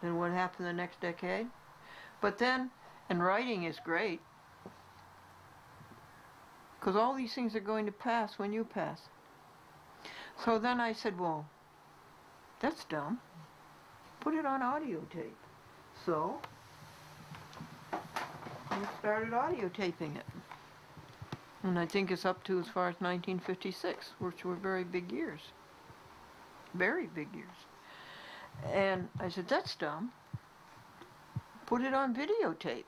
than what happened the next decade. But then, and writing is great, because all these things are going to pass when you pass. So then I said, well, that's dumb. Put it on audio tape. So I started audio taping it. And I think it's up to as far as 1956, which were very big years. Very big years. And I said, that's dumb. Put it on videotape.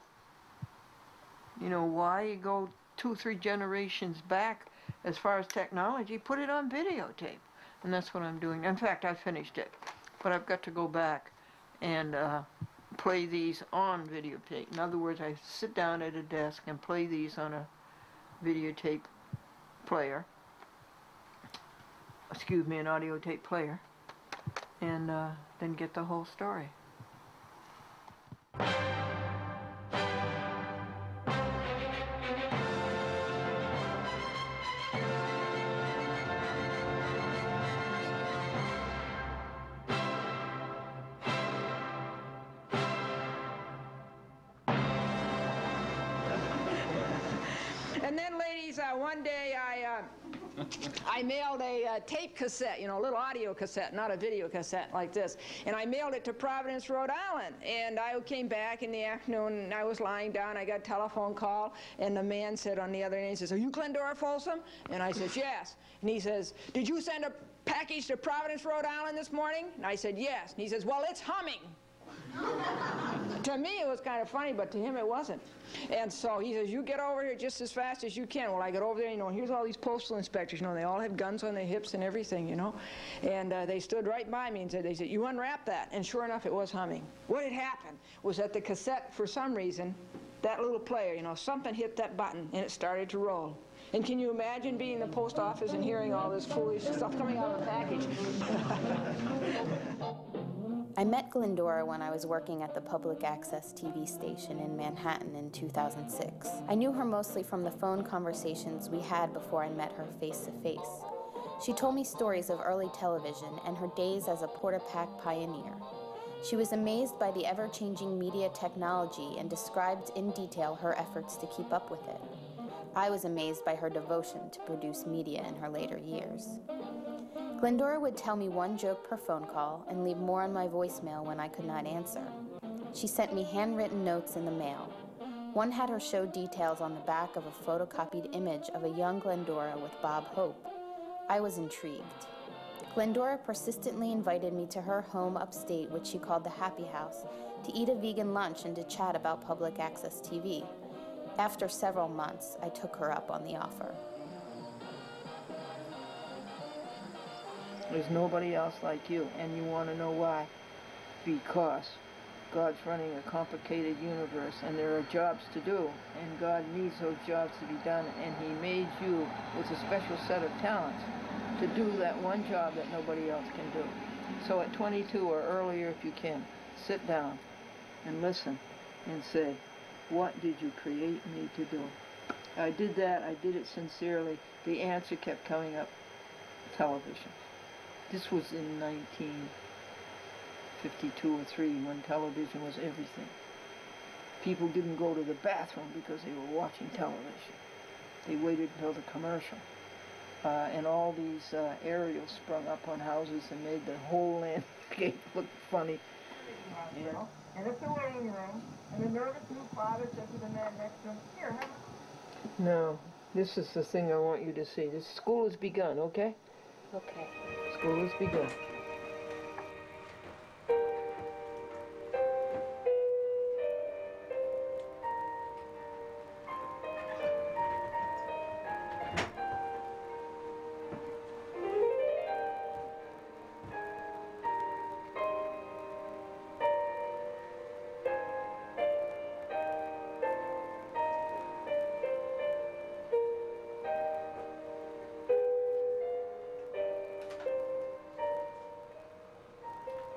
You know, why go 2 or 3 generations back as far as technology? Put it on videotape. And that's what I'm doing. In fact, I finished it. But I've got to go back and play these on videotape. In other words, I sit down at a desk and play these on a videotape player. Excuse me, an audio tape player. And then get the whole story. And then, ladies, one day I mailed a tape cassette, you know, a little audio cassette, not a video cassette like this. And I mailed it to Providence, Rhode Island. And I came back in the afternoon, and I was lying down. I got a telephone call, and the man said on the other end, he says, "Are you Glendora Folsom?" And I says, "Yes." And he says, "Did you send a package to Providence, Rhode Island this morning?" And I said, "Yes." And he says, "Well, it's humming." To me, it was kind of funny, but to him, it wasn't. And so he says, "You get over here just as fast as you can." Well, I get over there, you know, and here's all these postal inspectors, you know, they all have guns on their hips and everything, you know. And they stood right by me and said, "You unwrap that." And sure enough, it was humming. What had happened was that the cassette, for some reason, that little player, you know, something hit that button, and it started to roll. And can you imagine being in the post office and hearing all this foolish stuff coming out of the package? I met Glendora when I was working at the public access TV station in Manhattan in 2006. I knew her mostly from the phone conversations we had before I met her face to face. She told me stories of early television and her days as a Porta-Pack pioneer. She was amazed by the ever-changing media technology and described in detail her efforts to keep up with it. I was amazed by her devotion to produce media in her later years. Glendora would tell me one joke per phone call and leave more on my voicemail when I could not answer. She sent me handwritten notes in the mail. One had her show details on the back of a photocopied image of a young Glendora with Bob Hope. I was intrigued. Glendora persistently invited me to her home upstate, which she called the Happy House, to eat a vegan lunch and to chat about public access TV. After several months, I took her up on the offer. There's nobody else like you, and you want to know why? Because God's running a complicated universe, and there are jobs to do, and God needs those jobs to be done, and He made you with a special set of talents to do that one job that nobody else can do. So at 22 or earlier, if you can, sit down and listen and say, what did you create me to do? I did that. I did it sincerely. The answer kept coming up. Television. This was in 1952 or 3 when television was everything. People didn't go to the bathroom because they were watching television. They waited until the commercial. And all these aerials sprung up on houses and made the whole landscape look funny. You know? And it's a waiting room, and the nervous new father said to the man next to him, "Here, have a..." No, this is the thing I want you to see. This school has begun, okay? Okay. School has begun.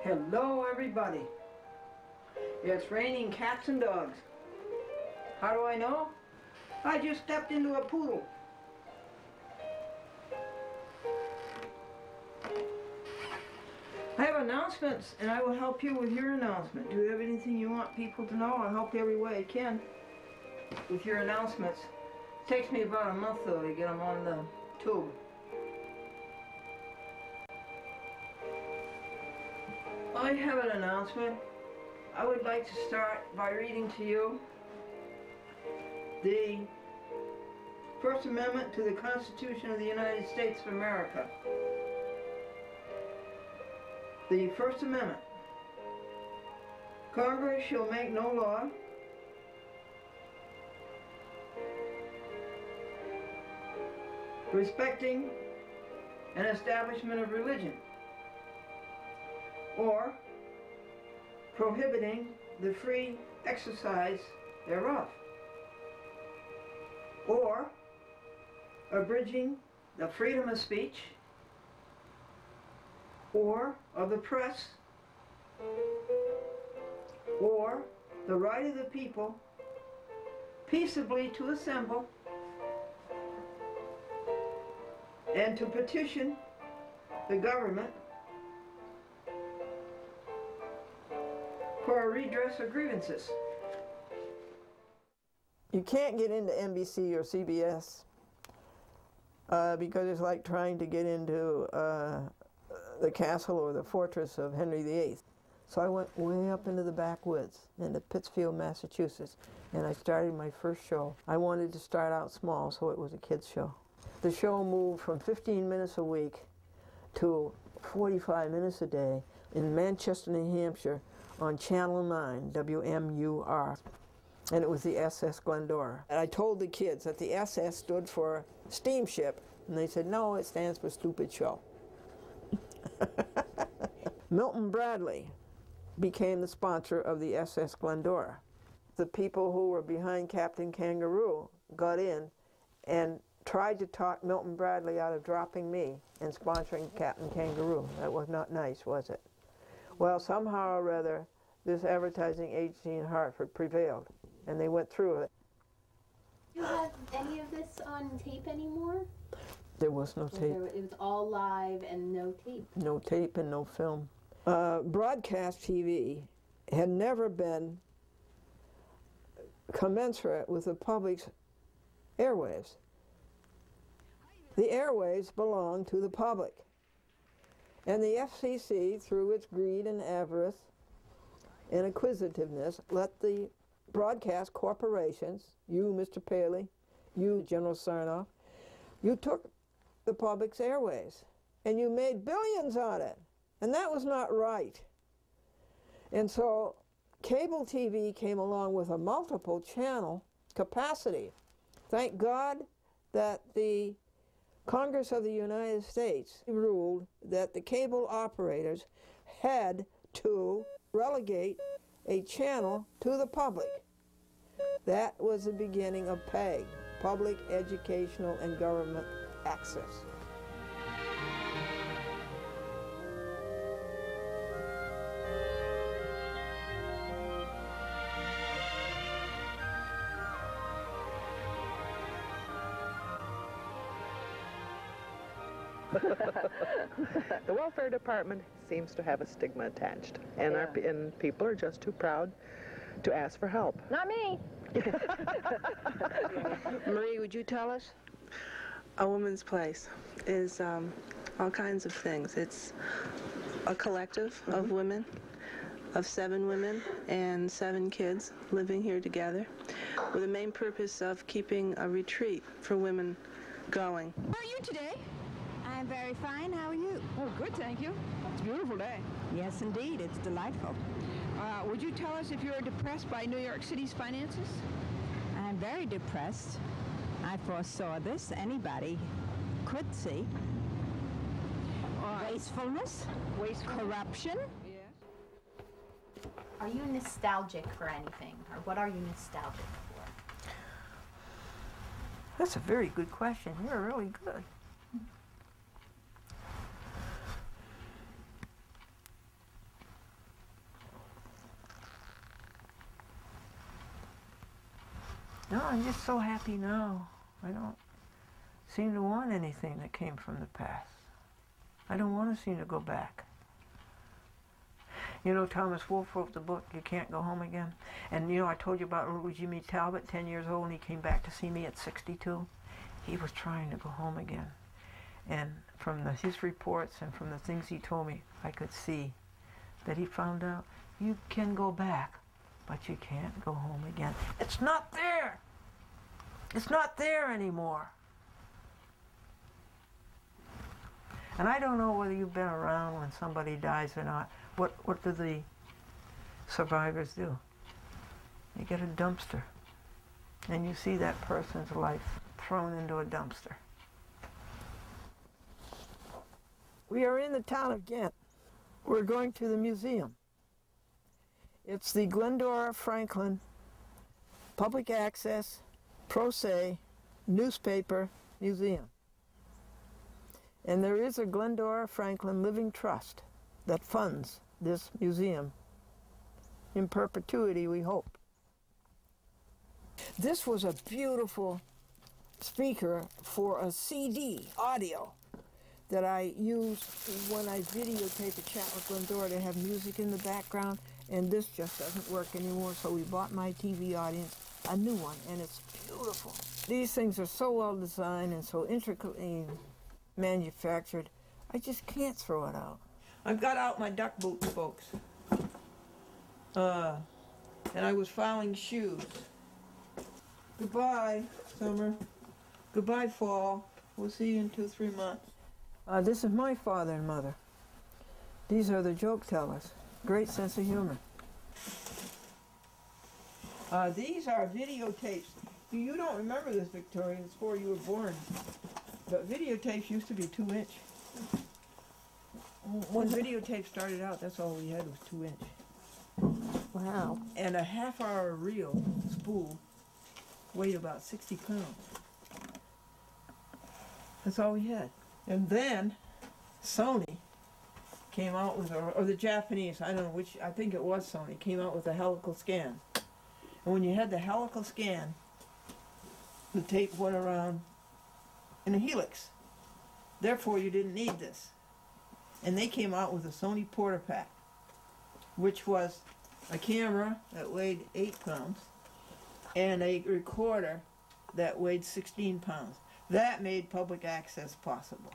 Hello, everybody. It's raining cats and dogs. How do I know? I just stepped into a poodle. I have announcements, and I will help you with your announcement. Do you have anything you want people to know? I'll help every way I can with your announcements. It takes me about a month, though, to get them on the tube. I have an announcement. I would like to start by reading to you the First Amendment to the Constitution of the United States of America. The First Amendment. Congress shall make no law respecting an establishment of religion or prohibiting the free exercise thereof, or abridging the freedom of speech or of the press, or the right of the people peaceably to assemble and to petition the government for a redress of grievances. You can't get into NBC or CBS because it's like trying to get into the castle or the fortress of Henry VIII. So I went way up into the backwoods, into Pittsfield, Massachusetts, and I started my first show. I wanted to start out small, so it was a kids' show. The show moved from 15 minutes a week to 45 minutes a day in Manchester, New Hampshire, on Channel 9, WMUR, and it was the SS Glendora. And I told the kids that the SS stood for steamship, and they said, no, it stands for stupid show. Milton Bradley became the sponsor of the SS Glendora. The people who were behind Captain Kangaroo got in and tried to talk Milton Bradley out of dropping me and sponsoring Captain Kangaroo. That was not nice, was it? Well, somehow or other, this advertising agency in Hartford prevailed, and they went through it. Do you have any of this on tape anymore? There was no tape. It was all live and no tape. No tape and no film. Broadcast TV had never been commensurate with the public's airwaves. The airwaves belong to the public. And the FCC, through its greed and avarice and acquisitiveness, let the broadcast corporations, you, Mr. Paley, you, General Sarnoff, you took the public's airways and you made billions on it. And that was not right. And so cable TV came along with a multiple channel capacity. Thank God that the Congress of the United States ruled that the cable operators had to relegate a channel to the public. That was the beginning of PEG, Public Educational and Government Access. The welfare department seems to have a stigma attached, and, and people are just too proud to ask for help. Not me. Marie, would you tell us? A woman's place is all kinds of things. It's a collective of women, of 7 women and 7 kids living here together with the main purpose of keeping a retreat for women going. How are you today? I'm very fine. How are you? Oh, good, thank you. It's a beautiful day. Yes, indeed. It's delightful. Would you tell us if you're depressed by New York City's finances? I'm very depressed. I foresaw this. Anybody could see. Wastefulness, corruption. Yes. Are you nostalgic for anything, or what are you nostalgic for? That's a very good question. You're really good. No, I'm just so happy now. I don't seem to want anything that came from the past. I don't want to seem to go back. You know, Thomas Wolfe wrote the book, You Can't Go Home Again. And you know, I told you about little Jimmy Talbot, 10 years old, and he came back to see me at 62. He was trying to go home again. And from his reports and from the things he told me, I could see that he found out you can go back, but you can't go home again. It's not there. It's not there anymore. And I don't know whether you've been around when somebody dies or not. What do the survivors do? They get a dumpster. And you see that person's life thrown into a dumpster. We are in the town of Ghent. We're going to the museum. It's the Glendora Franklin Public Access Pro Se Newspaper Museum. And there is a Glendora Franklin Living Trust that funds this museum in perpetuity, we hope. This was a beautiful speaker for a CD audio that I use when I videotape a chat with Glendora to have music in the background, and this just doesn't work anymore, so we bought my TV audience a new one, and it's beautiful. These things are so well designed and so intricately manufactured, I just can't throw it out. I've got out my duck boots, folks. And I was filing shoes. Goodbye, summer. Goodbye, fall. We'll see you in 2-3 months. This is my father and mother. These are the joke tellers. Great sense of humor. These are videotapes. You don't remember this, Victoria. It's before you were born. But videotapes used to be 2-inch. When videotape started out, that's all we had was 2-inch. Wow. And a half-hour reel spool weighed about 60 pounds. That's all we had. And then Sony came out with, or the Japanese, I don't know which, I think it was Sony, came out with a helical scan. And when you had the helical scan, the tape went around in a helix. Therefore, you didn't need this. And they came out with a Sony Portapack, which was a camera that weighed 8 pounds and a recorder that weighed 16 pounds. That made public access possible.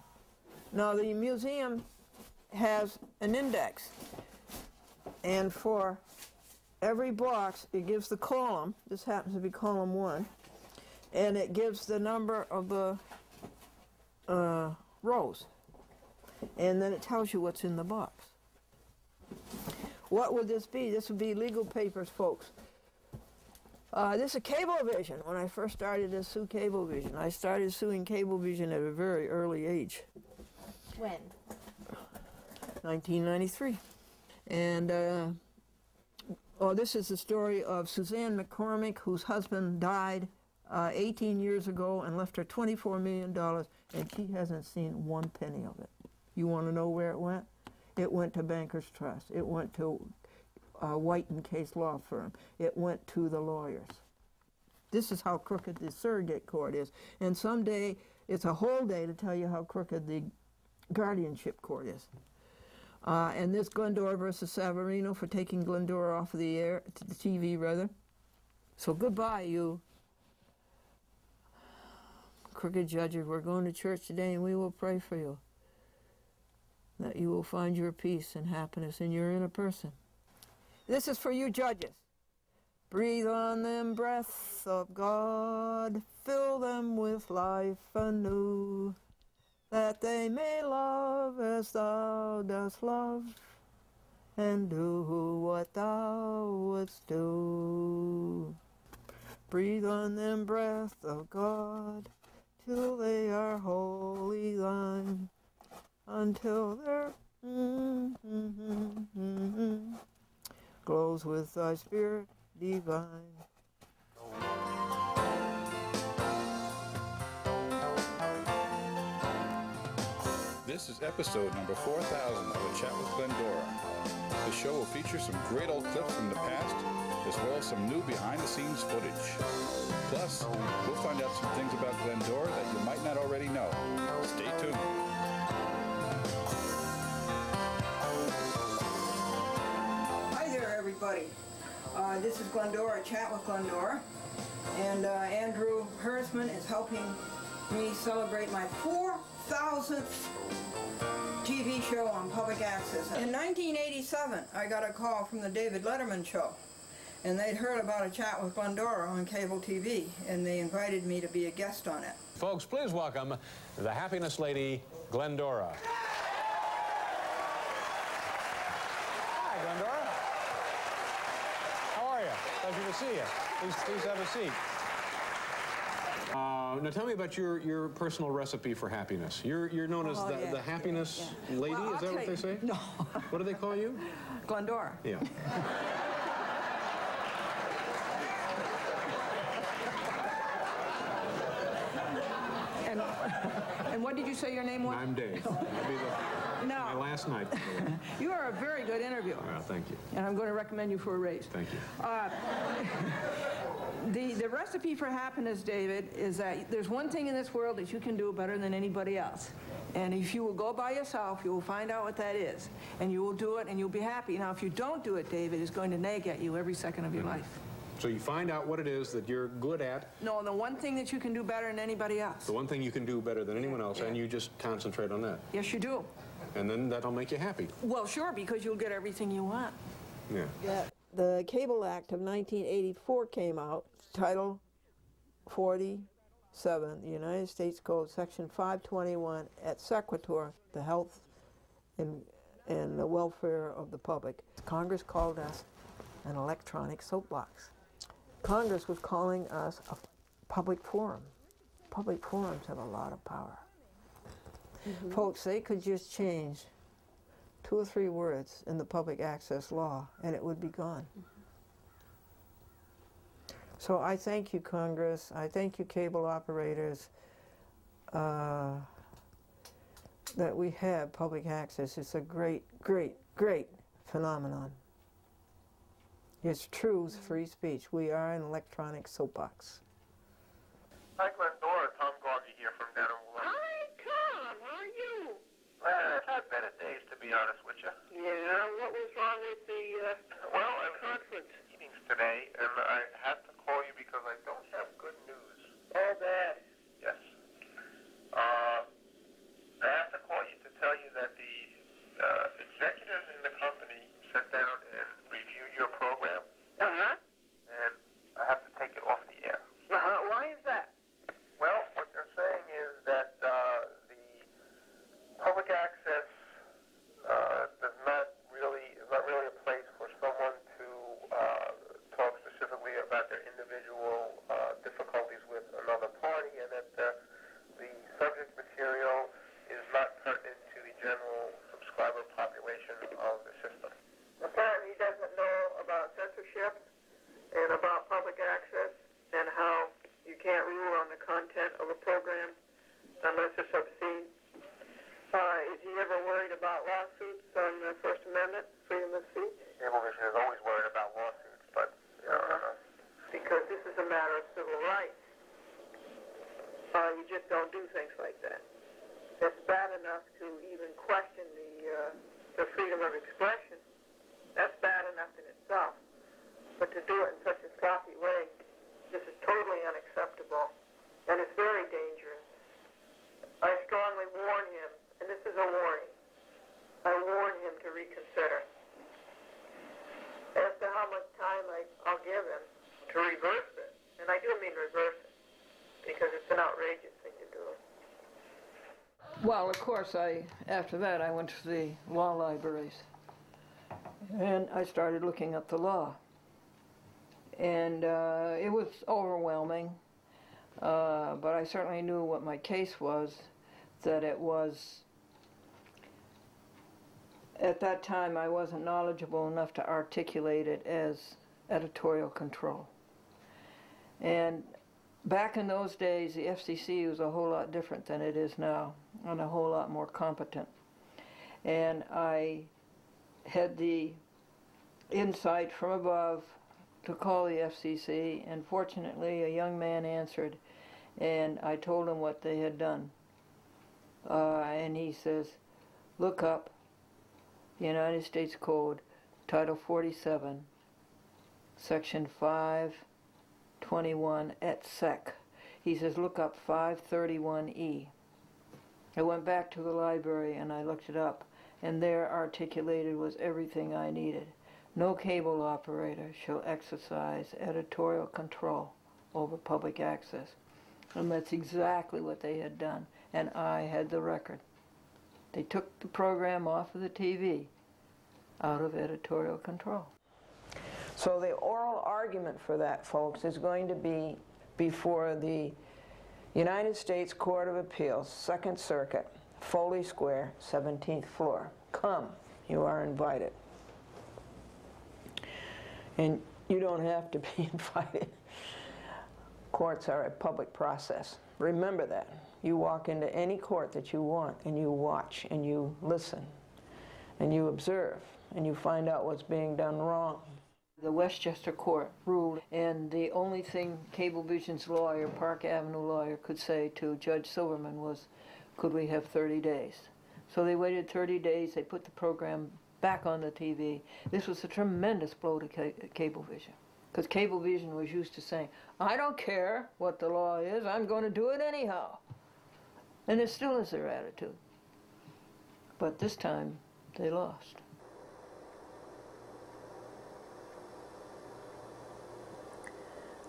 Now, the museum has an index, and for every box, it gives the column. This happens to be column 1, and it gives the number of the rows, and then it tells you what's in the box. What would this be? This would be legal papers, folks. This is Cablevision. When I first started to sue Cablevision, I started suing Cablevision at a very early age. When? 1993. And this is the story of Suzanne McCormick, whose husband died 18 years ago and left her $24 million, and she hasn't seen 1 penny of it. You want to know where it went? It went to Bankers Trust. It went to White and Case Law Firm. It went to the lawyers. This is how crooked the surrogate court is. And someday, it's a whole day to tell you how crooked the guardianship court is. And this Glendora versus Savarino for taking Glendora off of the air, to the TV rather. So goodbye, you crooked judges. We're going to church today, and we will pray for you, that you will find your peace and happiness in your inner person. This is for you judges. Breathe on them breath of God, fill them with life anew, that they may love as thou dost love, and do what thou wouldst do. Breathe on them breath of God, till they are wholly thine, until their glows with thy spirit divine. This is episode number 4000 of A Chat with Glendora. The show will feature some great old clips from the past, as well as some new behind-the-scenes footage. Plus, we'll find out some things about Glendora that you might not already know. Stay tuned. everybody. This is Glendora, Chat with Glendora, and Andrew Hersman is helping me celebrate my 4,000th TV show on public access. In 1987, I got a call from the David Letterman show, and they'd heard about a Chat with Glendora on cable TV, and they invited me to be a guest on it. Folks, please welcome the happiness lady, Glendora. Hi, Glendora. How are you? Pleasure to see you. Please have a seat. Now tell me about your personal recipe for happiness. You're known as the happiness lady, Well, is that what they say? No. What do they call you? Glendora. Yeah. And what did you say your name was? I'm Dave. That'll be my last night. You are a very good interviewer. Well, thank you. And I'm going to recommend you for a raise. Thank you. The recipe for happiness, David, is that there's one thing in this world that you can do better than anybody else. And if you will go by yourself, you will find out what that is. And you will do it, and you'll be happy. Now, if you don't do it, David, it's going to nag at you every second of your life. So you find out what it is that you're good at. No, the one thing that you can do better than anybody else. The one thing you can do better than anyone else, and you just concentrate on that. Yes, you do. And then that'll make you happy. Well, sure, because you'll get everything you want. Yeah. The Cable Act of 1984 came out, Title 47, the United States Code, Section 521, et sequitur, the health and the welfare of the public. Congress called us an electronic soapbox. Congress was calling us a public forum. Public forums have a lot of power. Folks, they could just change 2 or 3 words in the public access law and it would be gone. So I thank you, Congress. I thank you, cable operators, that we have public access. It's a great, great, great phenomenon. It's true free speech. We are an electronic soapbox. Hi, Glendora. Tom Garvey here from Denham. Hi, Tom. How are you? Well, I've had better days, to be honest with you. Yeah? What was wrong with the conference meetings today, and I had to call you because I don't have good news. Oh, bad. Yes. I have to call you to tell you that the executives in the company sat down and reviewed your program. Uh-huh. And I have to take it off the air. Uh-huh. Why is that? Well, what they're saying is that the public access is not really a place for someone to talk specifically about their individual difficulties with another party, and that the subject material is not pertinent to the general subscriber population of the system. Apparently he doesn't know about censorship and about public access and how you can't rule on the content of a program unless it's obscene. Is he ever worried about lawsuits on the First Amendment, freedom of speech? Cablevision is always worried about lawsuits, but because this is a matter of civil rights. You just don't do things like that. That's bad enough to even question the freedom of expression. That's bad enough in itself. But to do it in such a sloppy way, this is totally unacceptable, and it's very dangerous. I strongly warn him, and this is a warning, I warn him to reconsider. As to how much time I'll give him to reverse it, and I do mean reverse it, because it's an outrageous thing to do. Well, of course, after that I went to the law libraries and I started looking up the law. And it was overwhelming, but I certainly knew what my case was, that it was, at that time I wasn't knowledgeable enough to articulate it as editorial control. And back in those days, the FCC was a whole lot different than it is now, and a whole lot more competent. And I had the insight from above to call the FCC, and fortunately a young man answered, and I told him what they had done. And he says, look up United States Code, Title 47, section 521 et sec. He says, look up 531E. I went back to the library and I looked it up, and there articulated was everything I needed. No cable operator shall exercise editorial control over public access. And that's exactly what they had done, and I had the record. They took the program off of the TV out of editorial control. So the oral argument for that, folks, is going to be before the United States Court of Appeals, 2nd Circuit, Foley Square, 17th floor. Come, you are invited. And you don't have to be invited. Courts are a public process. Remember that. You walk into any court that you want, and you watch, and you listen, and you observe, and you find out what's being done wrong. The Westchester Court ruled, and the only thing Cablevision's lawyer, Park Avenue lawyer, could say to Judge Silverman was, could we have 30 days? So they waited 30 days, they put the program back on the TV. This was a tremendous blow to Cablevision, because Cablevision was used to saying, I don't care what the law is, I'm going to do it anyhow. And it still is their attitude. But this time, they lost.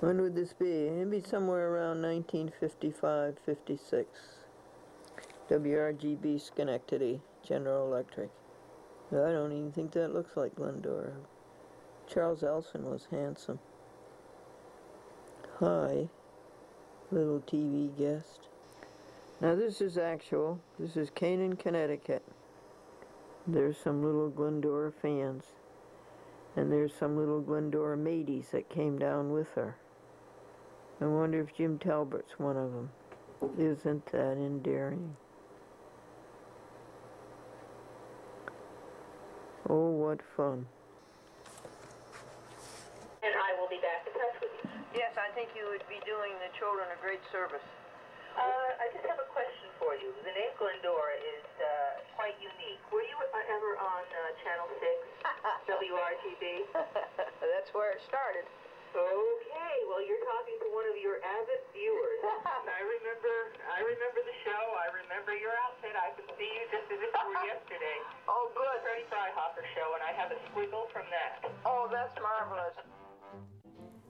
When would this be? It'd be somewhere around 1955, 56. WRGB Schenectady, General Electric. I don't even think that looks like Glendora. Charles Elson was handsome. Hi, little TV guest. Now this is actual. This is Canaan, Connecticut. There's some little Glendora fans. And there's some little Glendora mateys that came down with her. I wonder if Jim Talbert's one of them. Isn't that endearing? Oh, what fun. And I will be back in touch with you. Yes, I think you would be doing the children a great service. I just have a question for you. The name Glendora is quite unique. Were you ever on Channel 6, WRGB? That's where it started. Okay, well, you're talking to one of your avid viewers. I remember the show. I remember your outfit. I could see you just as if it were yesterday. Oh, good. Freddie Freihoffer show, and I have a squiggle from that. Oh, that's marvelous.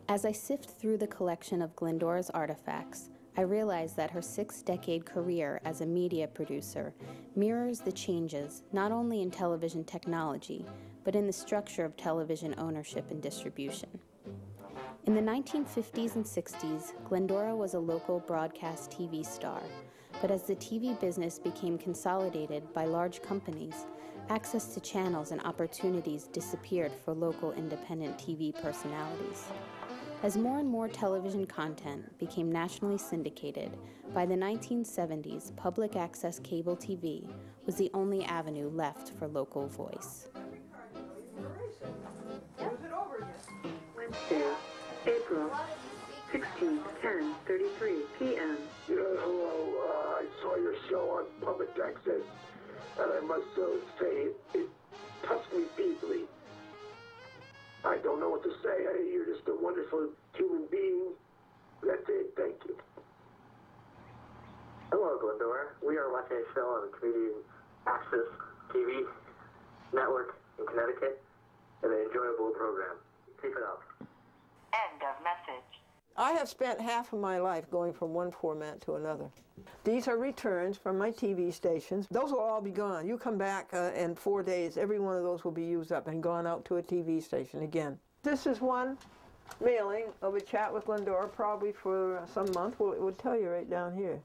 As I sift through the collection of Glendora's artifacts, I realize that her 6-decade career as a media producer mirrors the changes not only in television technology, but in the structure of television ownership and distribution. In the 1950s and 60s, Glendora was a local broadcast TV star, but as the TV business became consolidated by large companies, access to channels and opportunities disappeared for local independent TV personalities. As more and more television content became nationally syndicated, by the 1970s, public access cable TV was the only avenue left for local voice. Wednesday, April 16th, 10:33 p.m. Yeah, hello. I saw your show on public access, and I must say it touched me deeply. I don't know what to say. You're just a wonderful human being. That's it. Thank you. Hello, Glendora. We are watching a show on the Canadian Access TV network in Connecticut, and an enjoyable program. Keep it up. End of message. I have spent half of my life going from one format to another. These are returns from my TV stations. Those will all be gone. You come back in 4 days, every one of those will be used up and gone out to a TV station again. This is one mailing of a chat with Glendora, probably for some month. Well, it would tell you right down here.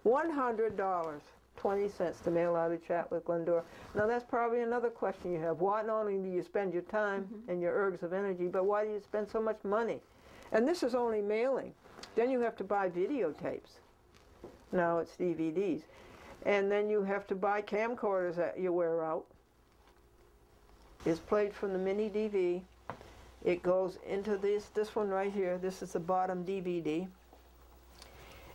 $100.20 to mail out a chat with Glendora. Now that's probably another question you have. Why not only do you spend your time and your ergs of energy, but why do you spend so much money? And this is only mailing. Then you have to buy videotapes. Now it's DVDs. And then you have to buy camcorders that you wear out. It's played from the mini DV. It goes into this one right here. This is the bottom DVD.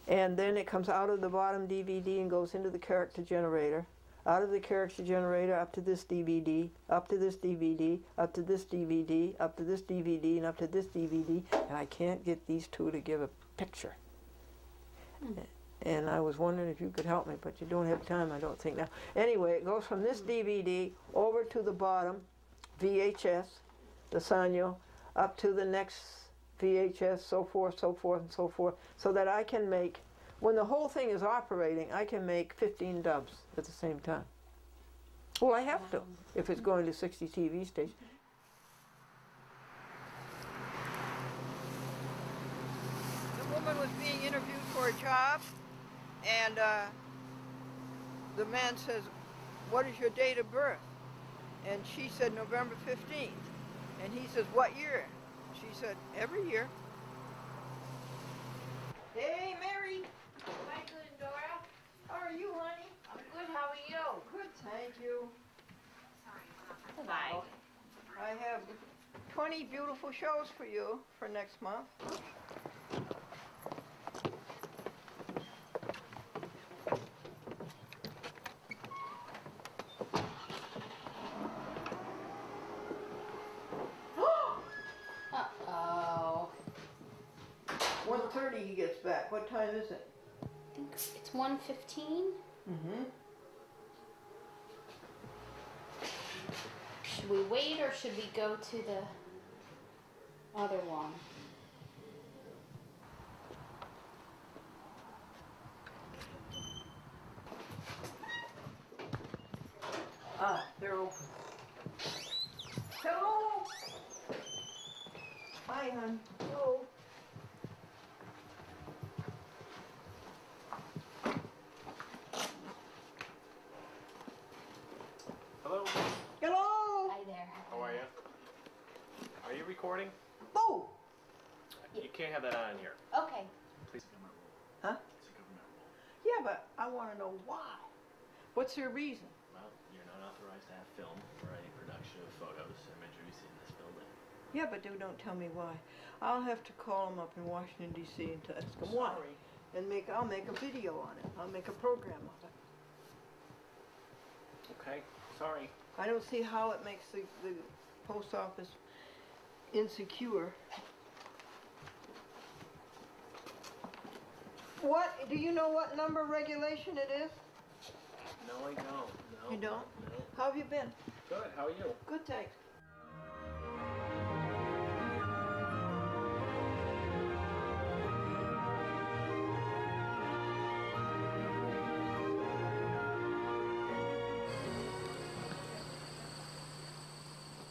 And then it comes out of the bottom DVD and goes into the character generator. out of the character generator up to this DVD, up to this DVD, up to this DVD, up to this DVD, and up to this DVD, and I can't get these two to give a picture. And I was wondering if you could help me, but you don't have time, I don't think now. Anyway, it goes from this DVD over to the bottom, VHS, the Sanyo, up to the next VHS, so forth, and so forth, so that I can make, when the whole thing is operating, I can make 15 dubs at the same time. Well, I have to, if it's going to 60 TV stations. The woman was being interviewed for a job, and the man says, "What is your date of birth?" And she said, "November 15th. And he says, "What year?" She said, "Every year." Hey, Mary. Hi, Glendora. How are you, honey? I'm good. How are you? Good, thank you. Hi. I have 20 beautiful shows for you for next month. Uh-oh. 1:30 he gets back. What time is it? I think it's 1:15. Mm-hmm. Should we wait or should we go to the other one? Ah, they're open. Hello. Hi, hon. Hello. Hello. Hello. Hi there. How are you? Are you recording? Oh. You can't have that on here. Okay. Please. Huh? It's a government rule. Yeah, but I want to know why. What's your reason? Well, you're not authorized to have film or any production of photos or imagery in this building. Yeah, but they don't tell me why. I'll have to call them up in Washington, D.C. and ask them why. And I'll make a video on it. I'll make a program of it. Okay, sorry. I don't see how it makes the post office insecure. What, do you know what number regulation it is? No, I don't. No. You don't? No. How have you been? Good, how are you? Good, thanks.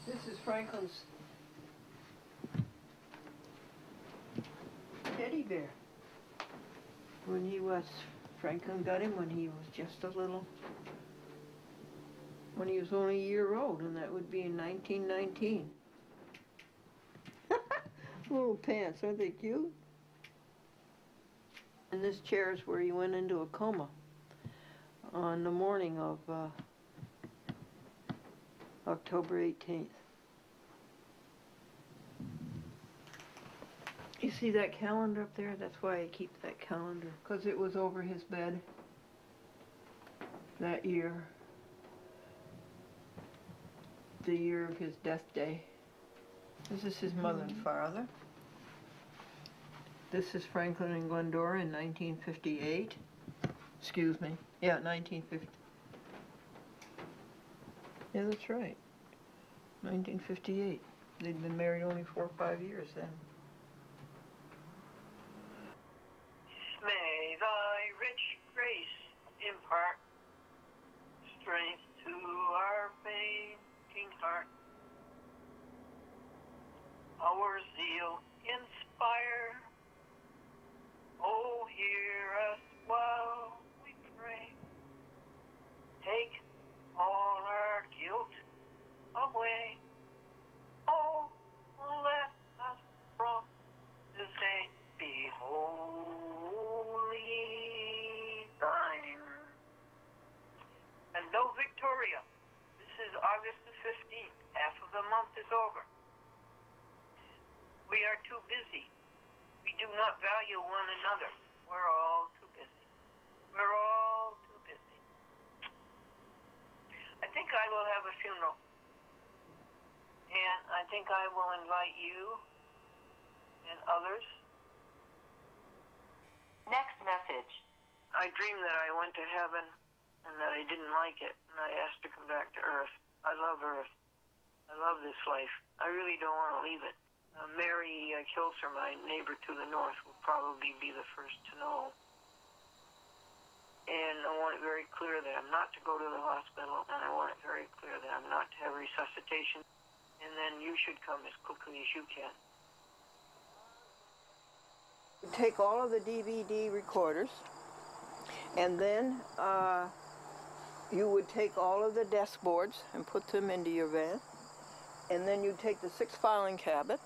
This is Franklin's teddy bear. Franklin got him when he was just when he was only a year old, and that would be in 1919. Little pants, aren't they cute? And this chair is where he went into a coma on the morning of October 18th. You see that calendar up there? That's why I keep that calendar, because it was over his bed that year, the year of his death day. This is his mother and father. This is Franklin and Glendora in 1958. Excuse me. Yeah, 1950. Yeah, that's right. 1958. They'd been married only 4 or 5 years then. May thy rich grace impart strength to our fainting heart. Our zeal inspire. Oh, hear us while we pray. Take all our guilt away. Oh, let us from this day be holy thine. And no Victoria. This is August the 15th. Half of the month is over. We are too busy. We do not value one another. We're all too busy. We're all too busy. think I will have a funeral. And I think I will invite you and others. Next message. I dreamed that I went to heaven and that I didn't like it, and I asked to come back to Earth. I love Earth. I love this life. I really don't want to leave it. Mary Kilser, my neighbor to the north, will probably be the first to know. And I want it very clear that I'm not to go to the hospital, and I want it very clear that I'm not to have resuscitation. And then you should come as quickly as you can. Take all of the DVD recorders, and then you would take all of the desk boards and put them into your van, and then you'd take the 6 filing cabinet,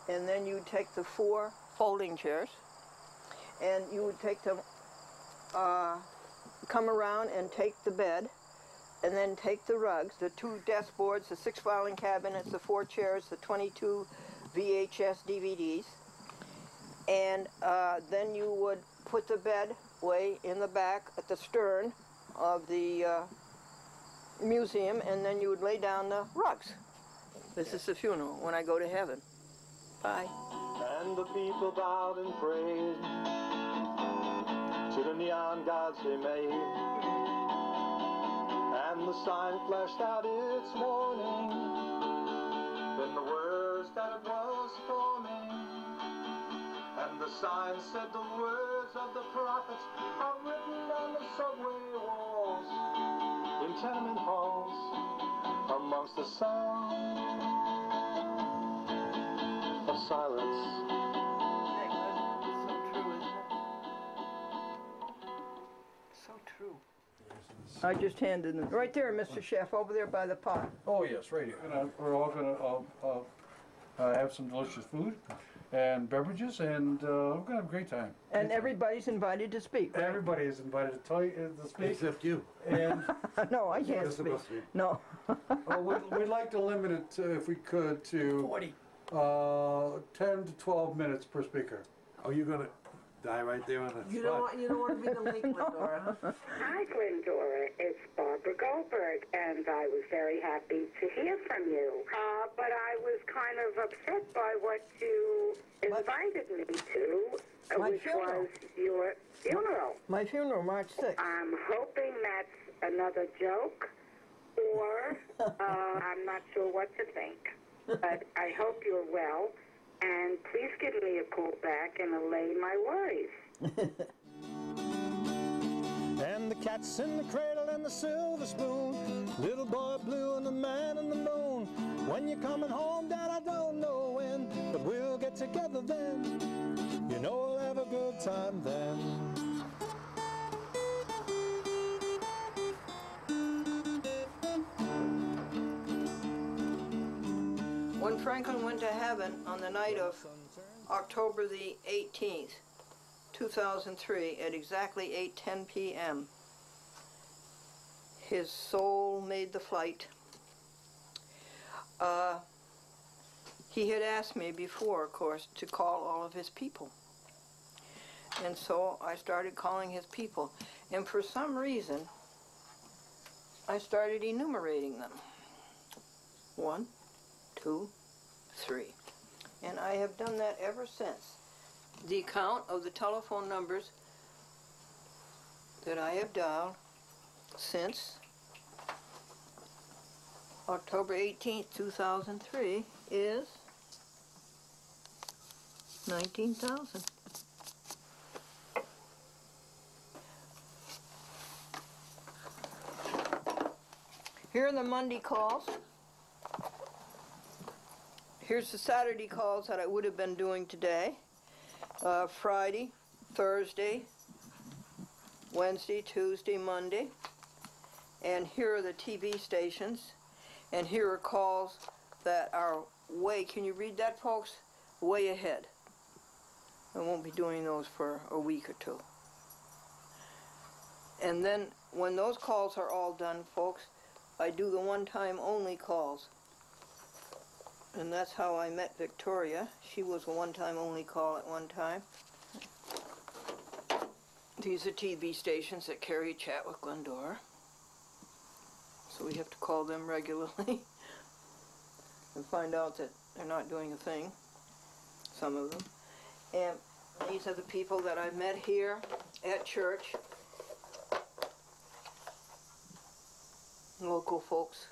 and then you'd take the 4 folding chairs, and you would take them, come around and take the bed, and then take the rugs, the 2 desk boards, the 6 filing cabinets, the 4 chairs, the 22 VHS DVDs, and then you would put the bed way in the back at the stern of the museum, and then you would lay down the rugs. This is the funeral when I go to heaven. Bye. And the people bowed and prayed to the neon gods they made. And the sign flashed out its warning. Then the words that it was forming. And the sign said the words of the prophets are written on the subway walls, in tenement halls, amongst the sound of silence. So true. I just handed them. Right there, Mr. Chef, over there by the pot. Oh, yes, right here. We're all going to have some delicious food and beverages, and we're going to have a great time. And everybody's invited to speak, right? Everybody is invited to speak. Except you. And no, I can't speak. No. We'd like to limit it, if we could, to 40. 10 to 12 minutes per speaker. Oh, you're going to die right there on the spot? You don't want to be the late Glendora, huh? Hi, Glendora. It's Barbara Goldberg, and I was very happy to hear from you. But I was kind of upset by what you invited me to, which was your funeral. My funeral, March 6th. I'm hoping that's another joke, or I'm not sure what to think. But I hope you're well, and please give me a call back and allay my worries. And the cat's in the cradle and the silver spoon, little boy blue and the man in the moon. When you're coming home, Dad, I don't know when, but we'll get together then. You know we'll have a good time then. When Franklin went to heaven on the night of October the 18th, 2003, at exactly 8:10 p.m., his soul made the flight. He had asked me before, of course, to call all of his people. And so I started calling his people. And for some reason, I started enumerating them. 1, 2, 3. And I have done that ever since. The count of the telephone numbers that I have dialed since October 18th, 2003 is 19,000. Here are the Monday calls. Here's the Saturday calls that I would have been doing today. Friday, Thursday, Wednesday, Tuesday, Monday. And here are the TV stations. And here are calls that are way, can you read that, folks? Way ahead. I won't be doing those for a week or two. And then when those calls are all done, folks, I do the one-time only calls. And that's how I met Victoria. She was a one-time only call at one time. These are TV stations that carry Chat with Glendora. so we have to call them regularly and find out that they're not doing a thing, some of them. And these are the people that I met here at church, local folks.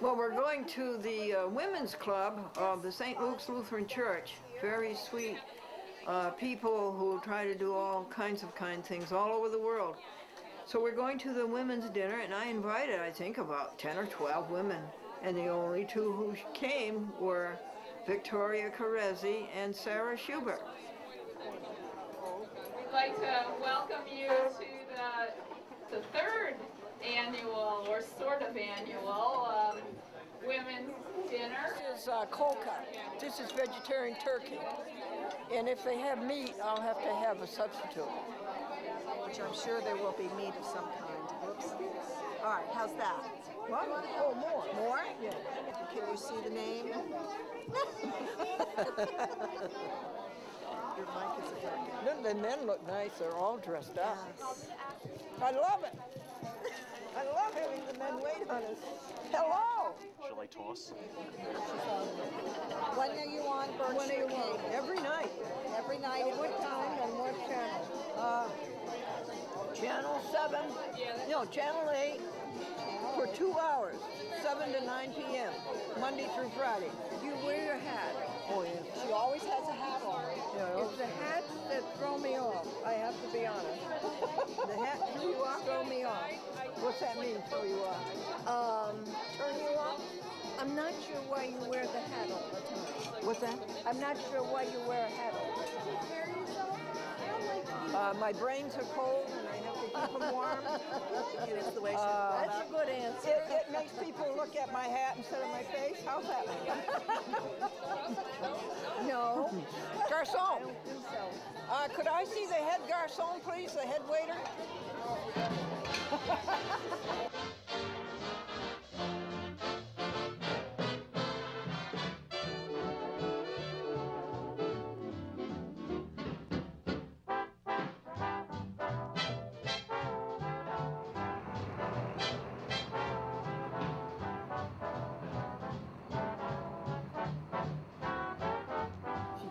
Well, we're going to the women's club of the St. Luke's Lutheran Church. Very sweet people who try to do all kinds of kind things all over the world. So we're going to the women's dinner, and I invited, I think, about 10 or 12 women. And the only two who came were Victoria Carezzi and Sarah Schubert. We'd like to welcome you to the third annual, or sort of annual, women's dinner. This is cold cut. This is vegetarian turkey. And if they have meat, I'll have to have a substitute. Which I'm sure there will be meat of some kind. Whoops. All right, how's that? What? Oh, more. More? Yeah. Can you see the name? Your mic is a dark. The men look nice. They're all dressed up. Yes. I love it. I love having the men wait on us. Hello. Shall I toss? When are you on Birch Cake? Every night. Every night. At what time and what channel? Channel 7. No, Channel 8 for 2 hours, 7 to 9 p.m., Monday through Friday. You wear your hat. Oh, yeah. She always has a hat on. Yeah, It's the hats that throw me off, I have to be honest. The hat threw you off? Throw me off. What's that mean, throw you off? Turn you off? I'm not sure why you wear the hat all the time. What's that? I'm not sure why you wear a hat all the time. My brains are cold and I have to keep them warm. It's the way she That's a good answer. It makes people look at my hat instead of my face. How's that? No. Garçon. I don't think so. Could I see the head garçon, please? The head waiter?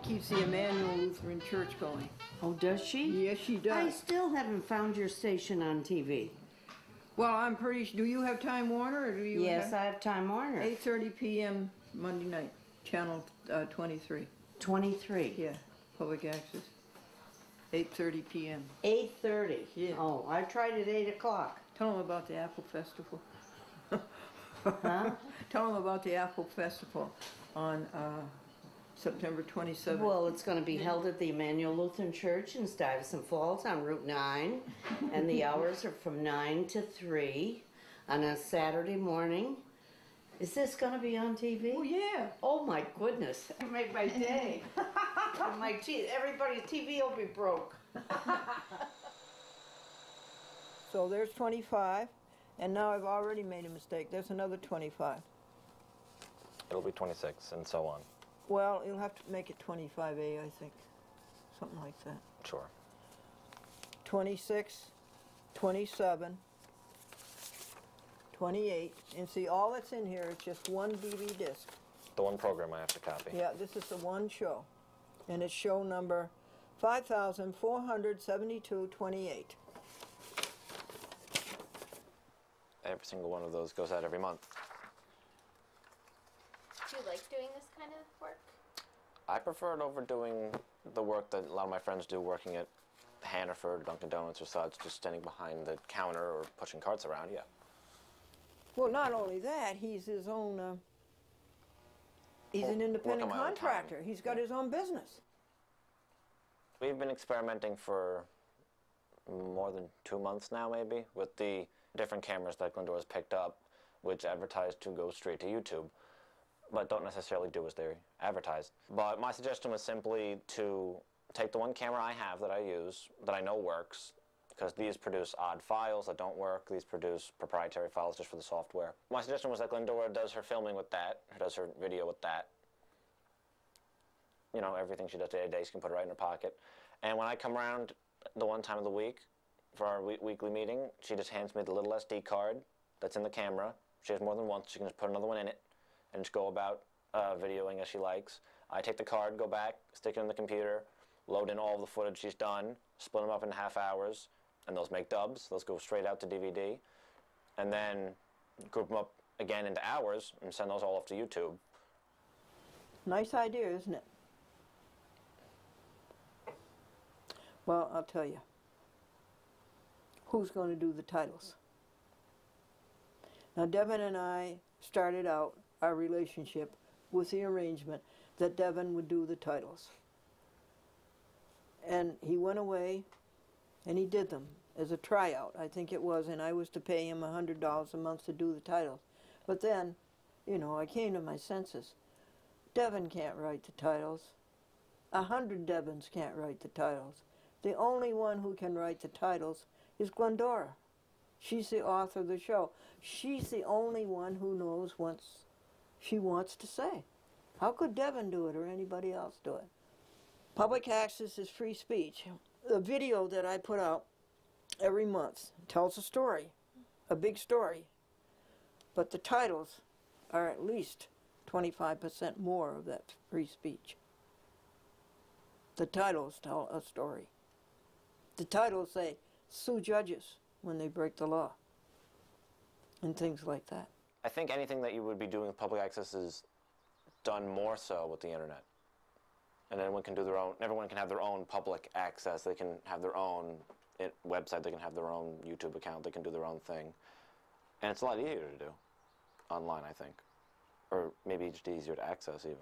Keeps the Emmanuel Lutheran Church going. Oh, does she? Yes, she does. I still haven't found your station on TV. Well, I'm pretty sure. Do you have Time Warner, or do you? Yes, I have Time Warner. 8:30 p.m. Monday night, Channel 23. 23? Yeah, public access. 8:30 p.m. 8:30? Yeah. Oh, I tried at 8 o'clock. Tell them about the Apple Festival. Huh? Tell them about the Apple Festival on September 27th. Well, it's going to be held at the Emmanuel Lutheran Church in Stuyvesant Falls on Route 9, and the hours are from 9 to 3 on a Saturday morning. Is this going to be on TV? Oh, yeah. Oh, my goodness. It made my day. Everybody's TV will be broke. So there's 25, and now I've already made a mistake. There's another 25. It'll be 26, and so on. Well, you'll have to make it 25A, I think. Something like that. Sure. 26, 27, 28. And see, all that's in here is just one DVD disc. The one program I have to copy. Yeah, this is the one show. And it's show number 5,472.28. Every single one of those goes out every month. Do you like doing this kind of work? I prefer it over doing the work that a lot of my friends do, working at Hannaford, Dunkin' Donuts, or such, just standing behind the counter or pushing carts around, yeah. Well, not only that, he's his own, he's an independent contractor. He's got his own business. We've been experimenting for more than 2 months now, maybe, with the different cameras that Glendora's picked up, which advertise to go straight to YouTube, but don't necessarily do as they advertise. But my suggestion was simply to take the one camera I have that I use, that I know works, because these produce odd files that don't work. These produce proprietary files just for the software. My suggestion was that Glendora does her filming with that, does her video with that. You know, everything she does day to day, she can put it right in her pocket. And when I come around, the one time of the week for our weekly meeting, she just hands me the little SD card that's in the camera. She has more than one, so she can just put another one in it and just go about videoing as she likes. I take the card, go back, stick it in the computer, load in all of the footage she's done, split them up in half hours, and those make dubs. Those go straight out to DVD, and then group them up again into hours and send those all off to YouTube. Nice idea, isn't it? Well, I'll tell you. Who's going to do the titles? Now, Devin and I started out our relationship with the arrangement that Devin would do the titles. And he went away and he did them as a tryout, I think it was, and I was to pay him $100 a month to do the titles. But then, you know, I came to my senses. Devin can't write the titles. 100 Devins can't write the titles. The only one who can write the titles is Glendora. She's the author of the show. She's the only one who knows what she wants to say. How could Devin do it or anybody else do it? Public access is free speech. The video that I put out every month tells a story, a big story. But the titles are at least 25% more of that free speech. The titles tell a story. The titles say, sue judges when they break the law, and things like that. I think anything that you would be doing with public access is done more so with the internet. And everyone can have their own public access. They can have their own website, they can have their own YouTube account, they can do their own thing. And it's a lot easier to do online, I think. Or maybe just easier to access even.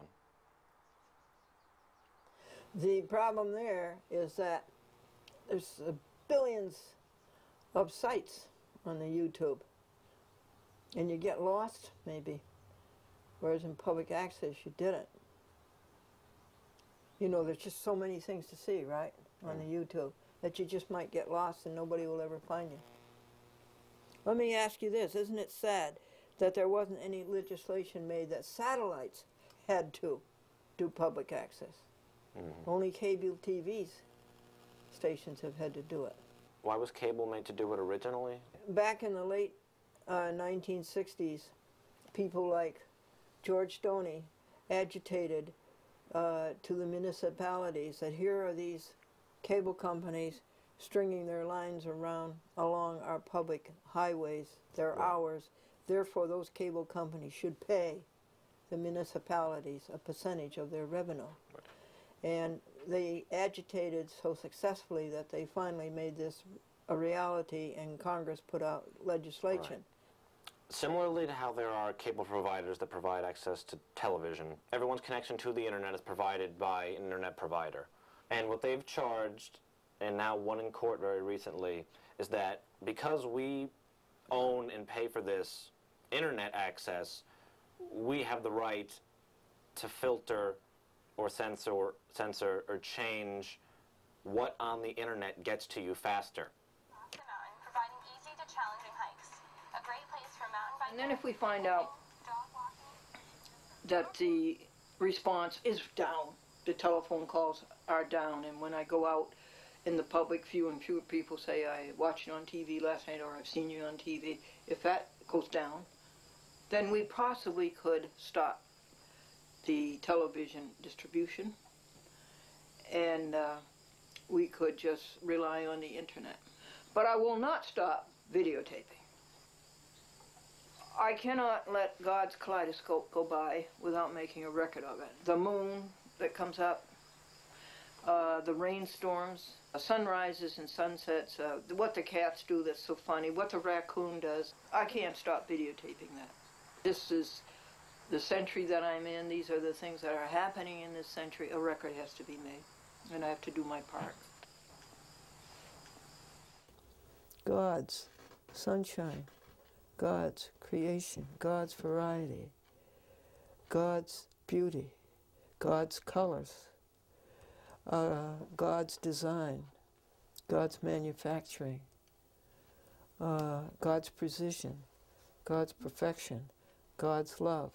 The problem there is that there's billions of sites on the YouTube. And you get lost, maybe. Whereas in public access, you didn't. You know, there's just so many things to see, right, on the YouTube, that you just might get lost and nobody will ever find you. Let me ask you this. Isn't it sad that there wasn't any legislation made that satellites had to do public access? Mm-hmm. Only cable TV stations have had to do it. Why was cable made to do it originally? Back in the late 1960s, people like George Stoney agitated to the municipalities that here are these cable companies stringing their lines along our public highways, their hours. Therefore, those cable companies should pay the municipalities a percentage of their revenue. Right. And they agitated so successfully that they finally made this a reality, and Congress put out legislation. Right. Similarly to how there are cable providers that provide access to television, everyone's connection to the internet is provided by an internet provider. And what they've charged, and now won in court very recently, is that because we own and pay for this internet access, we have the right to filter or censor or change what on the internet gets to you faster. Providing easy to challenging hikes. A great place for mountain biking. And then if we find out that the response is down, the telephone calls are down, and when I go out in the public, fewer and fewer people say, I watched you on TV last night, or I've seen you on TV, if that goes down, then we possibly could stop the television distribution, and we could just rely on the internet. But I will not stop videotaping. I cannot let God's kaleidoscope go by without making a record of it. The moon that comes up, the rainstorms, sunrises and sunsets, what the cats do that's so funny, what the raccoon does. I can't stop videotaping that. This is the century that I'm in. These are the things that are happening in this century. A record has to be made, and I have to do my part. God's sunshine, God's creation, God's variety, God's beauty, God's colors, God's design, God's manufacturing, God's precision, God's perfection, God's love,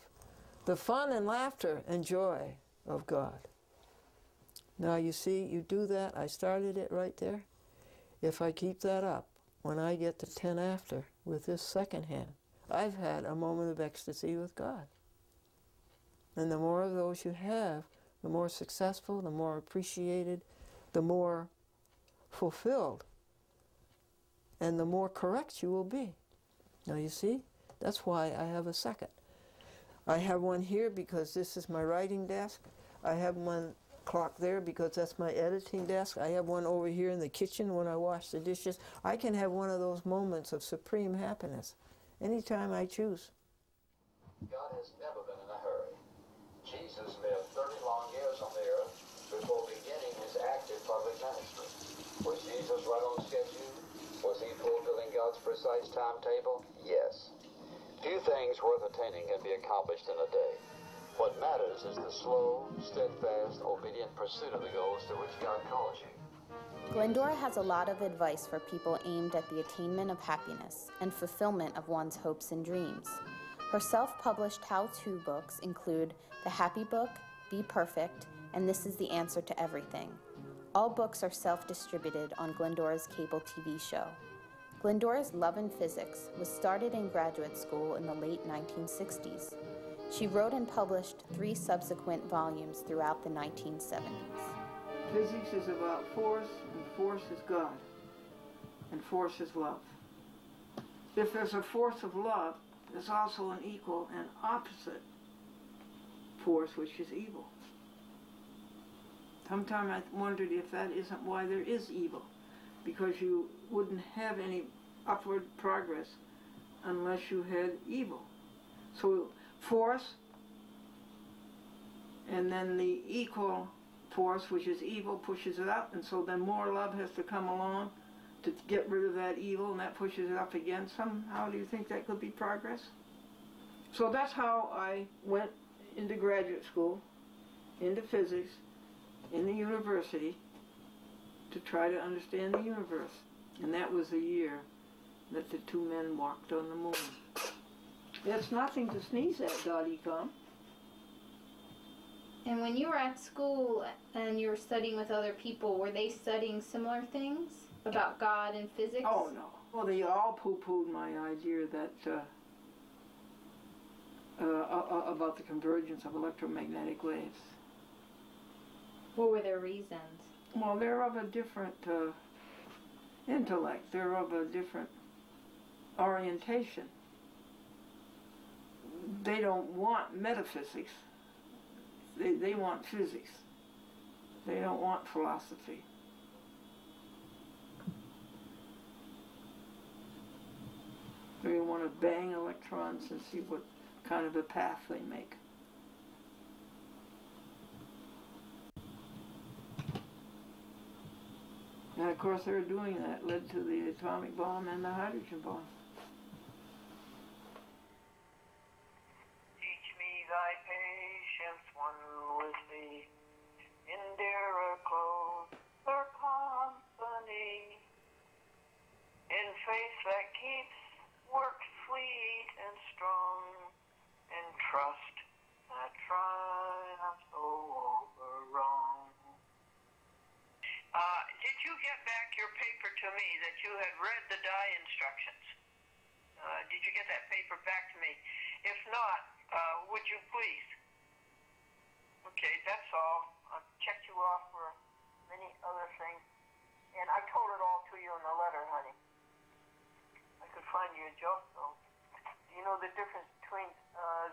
the fun and laughter and joy of God. Now you see, you do that, I started it right there, if I keep that up, when I get to 10 after with this second hand, I've had a moment of ecstasy with God. And the more of those you have, the more successful, the more appreciated, the more fulfilled, and the more correct you will be. Now you see, that's why I have a second. I have one here because this is my writing desk. I have one clock there because that's my editing desk. I have one over here in the kitchen when I wash the dishes. I can have one of those moments of supreme happiness anytime I choose. God has never been in a hurry. Jesus lived 30 long years on the earth before beginning his active public ministry. Was Jesus right on schedule? Was he fulfilling God's precise timetable? Yes. Few things worth attaining can be accomplished in a day. What matters is the slow, steadfast, obedient pursuit of the goals to which God calls you. Glendora has a lot of advice for people aimed at the attainment of happiness and fulfillment of one's hopes and dreams. Her self-published how-to books include The Happy Book, Be Perfect, and This is the Answer to Everything. All books are self-distributed on Glendora's cable TV show. Glendora's love in physics was started in graduate school in the late 1960s. She wrote and published 3 subsequent volumes throughout the 1970s. Physics is about force, and force is God, and force is love. If there's a force of love, there's also an equal and opposite force, which is evil. Sometimes I wondered if that isn't why there is evil, because you wouldn't have any upward progress unless you had evil. So force, and then the equal force, which is evil, pushes it up, and so then more love has to come along to get rid of that evil, and that pushes it up again. Somehow, do you think that could be progress? So that's how I went into graduate school, into physics, in the university, to try to understand the universe. And that was the year that the 2 men walked on the moon. It's nothing to sneeze at, Dottie Come. And when you were at school and you were studying with other people, were they studying similar things about God and physics? Oh, no. Well, they all poo-pooed my idea that about the convergence of electromagnetic waves. What were their reasons? Well, they're of a different intellect. They're of a different orientation. They don't want metaphysics. They want physics. They don't want philosophy. They want to bang electrons and see what kind of a path they make. And of course their doing that led to the atomic bomb and the hydrogen bomb. Teach me thy patience, one with thee, in dearer clothes or company, in faith that keeps work sweet and strong, in trust that triumphs over wrong. Did you get back your paper to me that you had read the die instructions? Did you get that paper back to me? If not, would you please? Okay, that's all. I've checked you off for many other things. And I told it all to you in the letter, honey. I could find you a joke, though. Do you know the difference between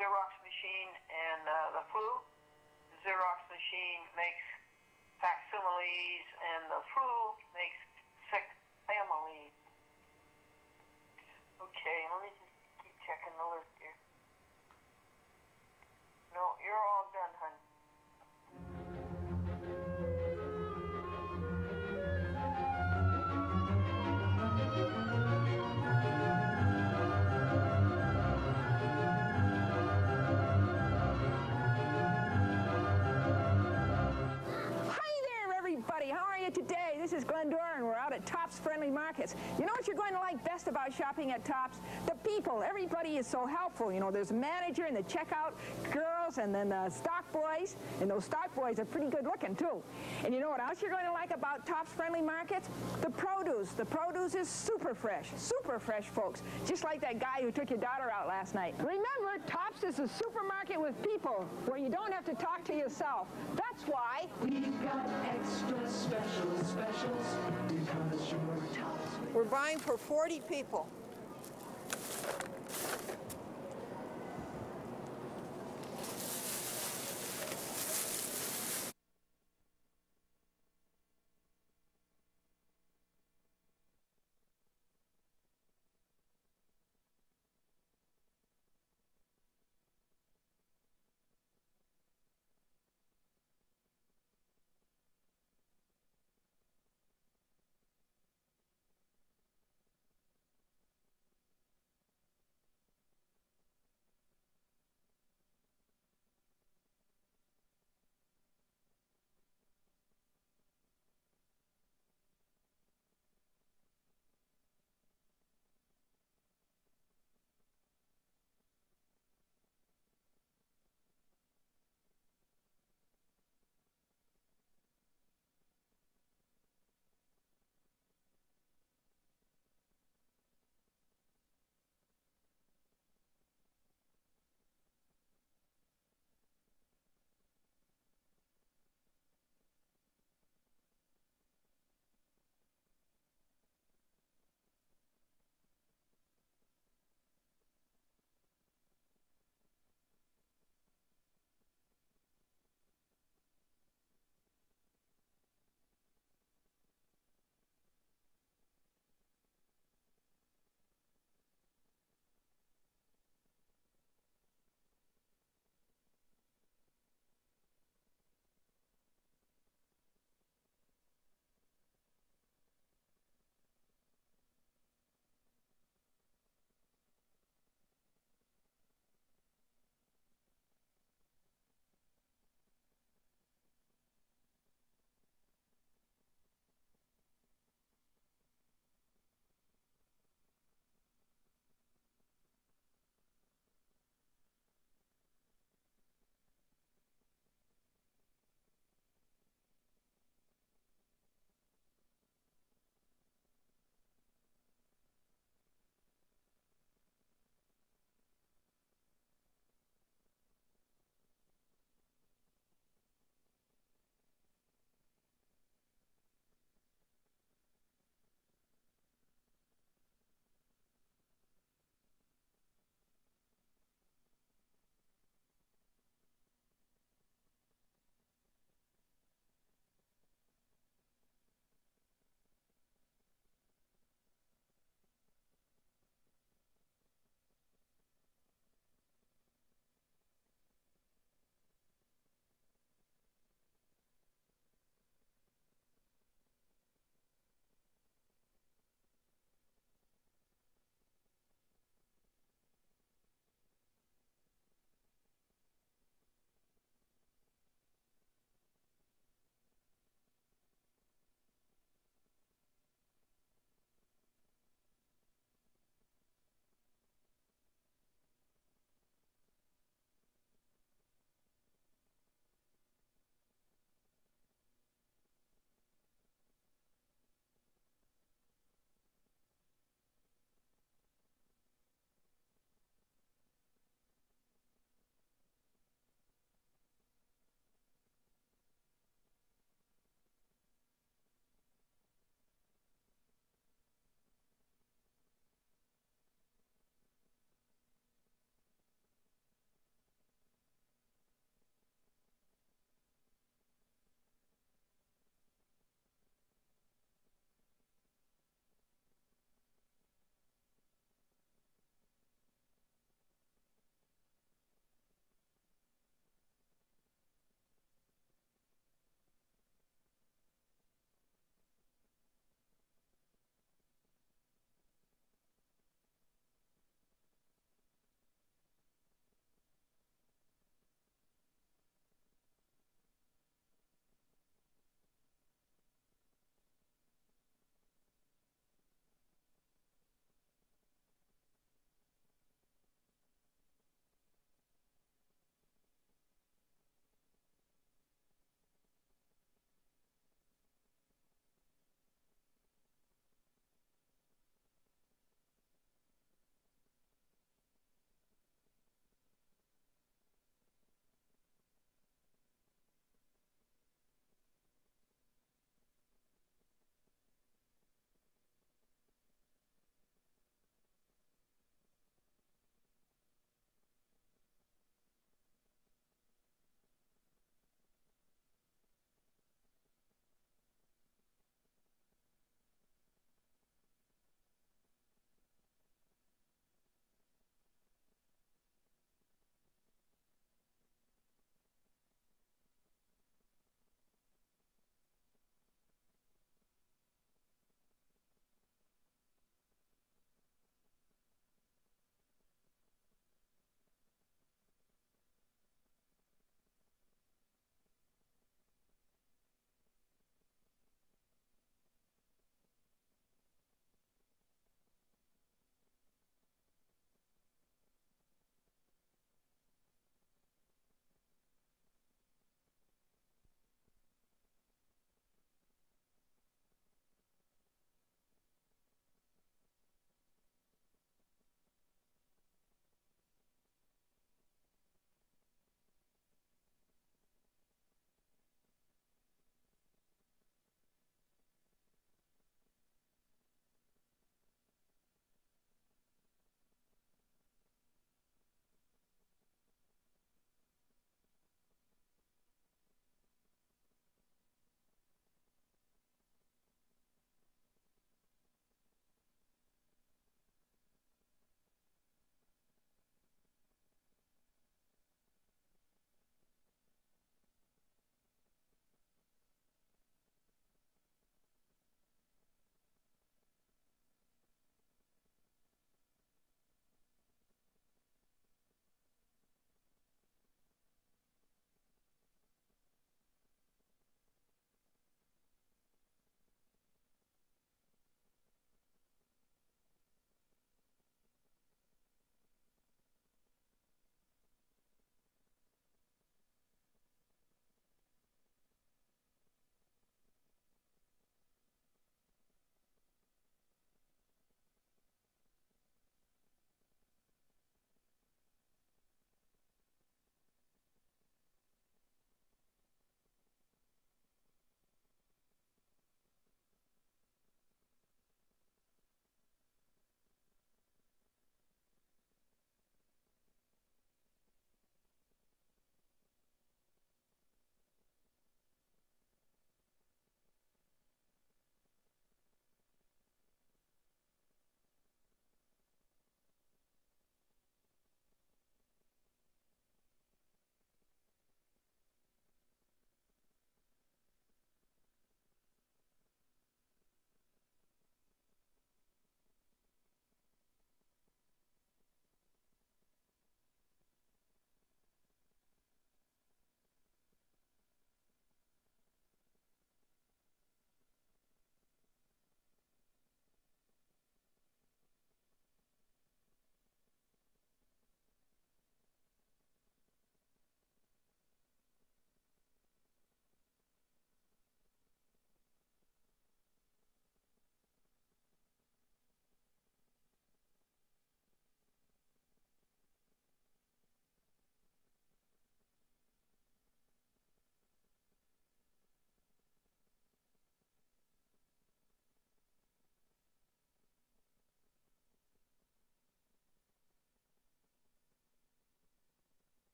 Xerox machine and the flu? The Xerox machine makes facsimiles, and the flu makes sick families. Okay, let me just keep checking the list here. No, you're all done, honey. Hi there, everybody. How are you today? This is Glendora, and we're out at Top Tops Friendly Markets. You know what you're going to like best about shopping at Tops? The people. Everybody is so helpful. You know, there's a manager and the checkout girls and then the stock boys. And those stock boys are pretty good looking, too. And you know what else you're going to like about Tops Friendly Markets? The produce. The produce is super fresh, folks. Just like that guy who took your daughter out last night. Remember, Tops is a supermarket with people where you don't have to talk to yourself. That's why we've got extra specials because you're Tops. We're buying for 40 people.